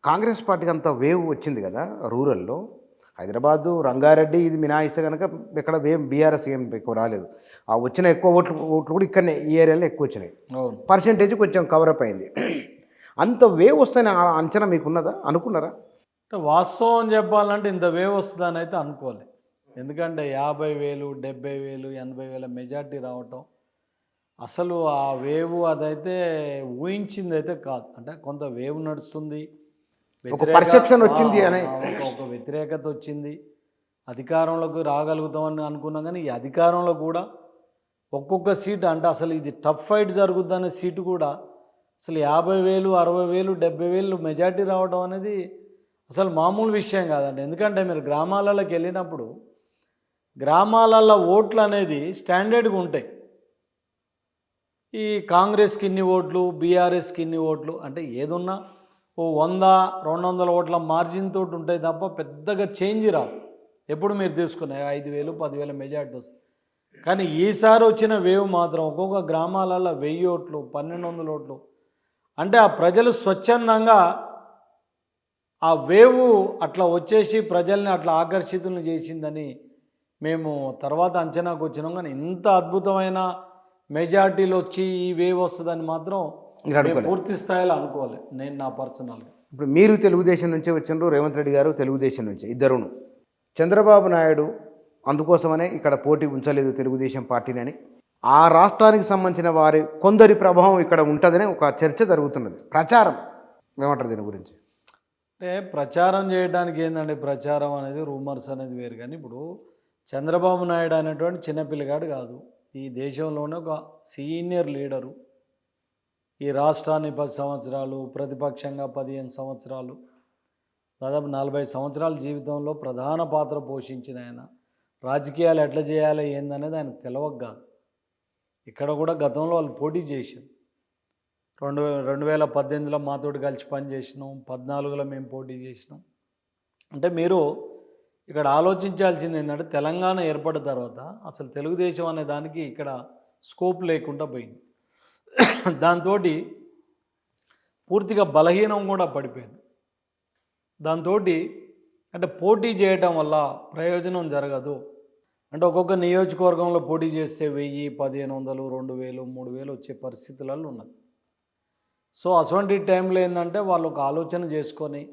కాంగ్రెస్ పార్టీకి అంత వేవ్ వచ్చింది కదా రూరల్లో. హైదరాబాదు, రంగారెడ్డి ఇది మినహాయిస్తే కనుక ఇక్కడ వేవ్ బీఆర్ఎస్ ఏం ఎక్కువ రాలేదు. ఆ వచ్చిన ఎక్కువ ఓట్లు కూడా ఇక్కడనే ఈ ఏరియాలో ఎక్కువ వచ్చినాయి. అవును. పర్సెంటేజ్ కొంచెం కవరప్ అయింది. అంత వేవ్ వస్తాయని అంచనా మీకున్నదా? అనుకున్నారా? అంటే వాస్తవం చెప్పాలంటే ఇంత వేవ్ వస్తుందని అయితే అనుకోలే. ఎందుకంటే 50,000, 70,000, 80,000 మెజార్టీ రావటం అసలు ఆ వేవ్ అదైతే ఊహించింది అయితే కాదు. అంటే కొంత వేవ్ నడుస్తుంది, ఒక పర్సెప్షన్ వచ్చింది అని. ఒక వ్యతిరేకత వచ్చింది, అధికారంలోకి రాగలుగుతామని అనుకున్నాం. కానీ ఈ అధికారంలో కూడా ఒక్కొక్క సీటు అంటే అసలు ఇది టఫ్ ఫైట్ జరుగుద్దనే సీటు కూడా అసలు 50,000, 60,000, 70,000 మెజార్టీ రావడం అనేది అసలు మామూలు విషయం కాదండి. ఎందుకంటే మీరు గ్రామాలలోకి వెళ్ళినప్పుడు గ్రామాలలో ఓట్లు అనేది స్టాండర్డ్గా ఉంటాయి. ఈ కాంగ్రెస్కి ఇన్ని ఓట్లు, బీఆర్ఎస్కి ఇన్ని ఓట్లు అంటే ఏదున్నా ఓ 100-200 ఓట్ల మార్జిన్ తోటి ఉంటాయి తప్ప పెద్దగా చేంజ్ రావు. ఎప్పుడు మీరు తీసుకునే 5,000, 10,000 మెజార్టీ వస్తుంది. కానీ ఈసారి వచ్చిన వేవ్ మాత్రం ఒక్కొక్క గ్రామాలలో 1000 ఓట్లు, 1,200 ఓట్లు అంటే ఆ ప్రజలు స్వచ్ఛందంగా ఆ వేవ్ అట్లా వచ్చేసి ప్రజల్ని అట్లా ఆకర్షితులను చేసిందని మేము తర్వాత అంచనాకు వచ్చినాం. కానీ ఇంత అద్భుతమైన మెజార్టీలు వచ్చి ఈ వేవ్ వస్తుందని మాత్రం పూర్తి స్థాయిలో అనుకోవాలి నేను నా పర్సనల్గా. ఇప్పుడు మీరు తెలుగుదేశం నుంచే వచ్చిండ్రు, రేవంత్ రెడ్డి గారు తెలుగుదేశం నుంచే, ఇద్దరును. చంద్రబాబు నాయుడు అందుకోసమనే ఇక్కడ పోటీ ఉంచలేదు తెలుగుదేశం పార్టీని అని, ఆ రాష్ట్రానికి సంబంధించిన వారి కొందరి ప్రభావం ఇక్కడ ఉంటుందని ఒక చర్చ జరుగుతున్నది, ప్రచారం. ఏమంటారు దీని గురించి? అంటే ప్రచారం చేయడానికి ఏంటంటే ప్రచారం అనేది రూమర్స్ అనేది వేరు. కానీ ఇప్పుడు చంద్రబాబు నాయుడు అనేటువంటి చిన్నపిల్లగాడు కాదు, ఈ దేశంలోనే ఒక సీనియర్ లీడరు. ఈ రాష్ట్రాన్ని 10 సంవత్సరాలు, ప్రతిపక్షంగా 15 సంవత్సరాలు, దాదాపు 40 సంవత్సరాల జీవితంలో ప్రధాన పాత్ర పోషించిన ఆయన రాజకీయాలు ఎట్లా చేయాలి ఏందనేది ఆయనకు తెలవక కాదు. ఇక్కడ కూడా గతంలో వాళ్ళు పోటీ చేశారు. 2018లో మాతోటి కలిసి పని చేసినాం, 14లో మేము పోటీ చేసినాం. అంటే మీరు ఇక్కడ ఆలోచించాల్సింది ఏంటంటే తెలంగాణ ఏర్పడిన తర్వాత అసలు తెలుగుదేశం అనే దానికి ఇక్కడ స్కోప్ లేకుండా పోయింది. దాంతో పూర్తిగా బలహీనం కూడా పడిపోయింది. దాంతో అంటే పోటీ చేయటం వల్ల ప్రయోజనం జరగదు. అంటే ఒక్కొక్క నియోజకవర్గంలో పోటీ చేస్తే 1000, 1,500, 2,000, 3,000 వచ్చే పరిస్థితులలో ఉన్నది. సో అటువంటి టైంలో ఏంటంటే వాళ్ళు ఒక ఆలోచన చేసుకొని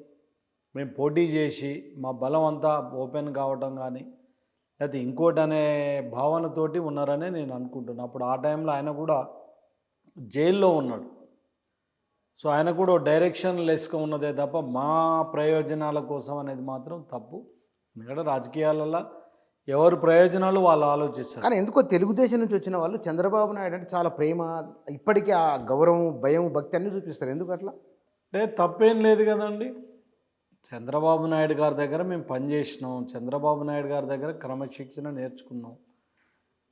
మేము పోటీ చేసి మా బలం అంతా ఓపెన్ కావటం కానీ లేకపోతే ఇంకోటి అనే భావనతోటి ఉన్నారని నేను అనుకుంటున్నాను. అప్పుడు ఆ టైంలో ఆయన కూడా జైల్లో ఉన్నాడు. సో ఆయన కూడా డైరెక్షన్ లెస్గా ఉన్నదే తప్ప మా ప్రయోజనాల కోసం అనేది మాత్రం తప్పు. ఎందుకంటే రాజకీయాలలో ఎవరి ప్రయోజనాలు వాళ్ళు ఆలోచిస్తారు. కానీ ఎందుకో తెలుగుదేశం నుంచి వచ్చిన వాళ్ళు చంద్రబాబు నాయుడు అంటే చాలా ప్రేమ, ఇప్పటికీ ఆ గౌరవం, భయం, భక్తి అన్నీ చూపిస్తారు. ఎందుకు అట్లా? అంటే తప్పేం లేదు కదండి. చంద్రబాబు నాయుడు గారి దగ్గర మేము పనిచేసినాం, చంద్రబాబు నాయుడు గారి దగ్గర క్రమశిక్షణ నేర్చుకున్నాం.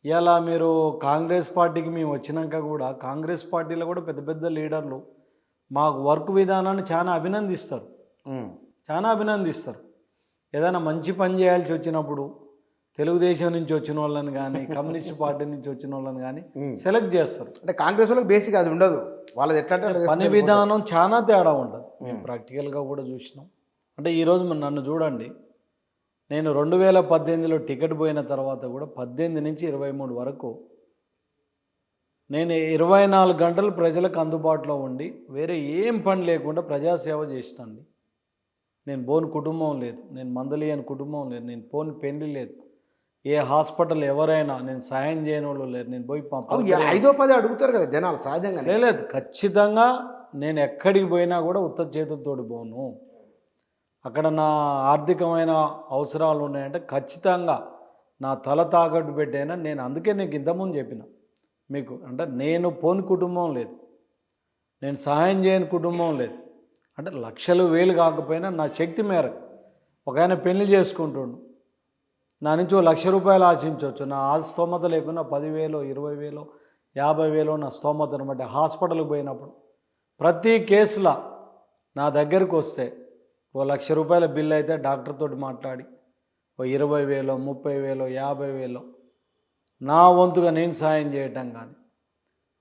ఇలా మీరు కాంగ్రెస్ పార్టీకి మేము వచ్చినాక కూడా కాంగ్రెస్ పార్టీలో కూడా పెద్ద పెద్ద లీడర్లు మాకు వర్క్ విధానాన్ని చాలా అభినందిస్తారు. ఏదైనా మంచి పని చేయాల్సి వచ్చినప్పుడు తెలుగుదేశం నుంచి వచ్చిన వాళ్ళని కానీ కమ్యూనిస్ట్ పార్టీ నుంచి వచ్చిన వాళ్ళని కానీ సెలెక్ట్ చేస్తారు. అంటే కాంగ్రెస్ వాళ్ళకి బేసిక్ అది ఉండదు, వాళ్ళది ఎట్లా పని విధానం చాలా తేడా ఉంటుంది. మేము ప్రాక్టికల్గా కూడా చూసినాం. అంటే ఈరోజు నన్ను చూడండి, నేను 2018లో టికెట్ పోయిన తర్వాత కూడా 18 నుంచి 23 వరకు నేను 24 గంటలు ప్రజలకు అందుబాటులో ఉండి వేరే ఏం పని లేకుండా ప్రజాసేవ చేసినండి. నేను పోని కుటుంబం లేదు, నేను మందలియని కుటుంబం లేదు, నేను పోని పెళ్లి లేదు, ఏ హాస్పిటల్ ఎవరైనా నేను సాయం చేయని వాళ్ళు లేరు. నేను పోయి 5-10 అడుగుతారు కదా జనాలు సహజంగా. లేదు, ఖచ్చితంగా నేను ఎక్కడికి పోయినా కూడా ఉత్త చేతులతోటి పోను. అక్కడ నా ఆర్థికమైన అవసరాలు ఉన్నాయంటే ఖచ్చితంగా నా తల తాకట్టు పెట్టైనా నేను, అందుకే నీకు ఇంతకుముందు చెప్పిన మీకు, అంటే నేను పోని కుటుంబం లేదు, నేను సహాయం చేయని కుటుంబం లేదు. అంటే లక్షలు వేలు కాకపోయినా నా శక్తి మేరకు ఒక ఆయన పెళ్లి చేసుకుంటుండు, నా నుంచి ₹1,00,000 ఆశించవచ్చు. నా స్తోమత లేకున్నా 10,000, 20,000, 50,000 నా స్తోమతను బట్టి హాస్పిటల్కి పోయినప్పుడు ప్రతి కేసులో నా దగ్గరకు వస్తే ₹1,00,000 బిల్లు అయితే డాక్టర్తో మాట్లాడి 20,000, 30,000, 50,000 నా వంతుగా నేను సాయం చేయటం కానీ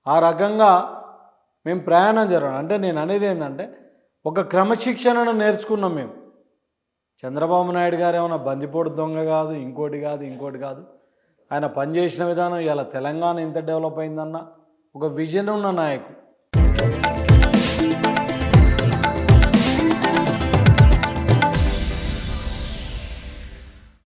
ఆ రకంగా మేము ప్రయాణం జరగడం. అంటే నేను అనేది ఏంటంటే ఒక క్రమశిక్షణను నేర్చుకున్నాం మేము. చంద్రబాబు నాయుడు గారు ఏమైనా బందిపోటు దొంగ కాదు, ఇంకోటి కాదు. ఆయన పనిచేసిన విధానం ఇలా తెలంగాణ ఇంత డెవలప్ అయిందన్న ఒక విజన్ ఉన్న నాయకుడు.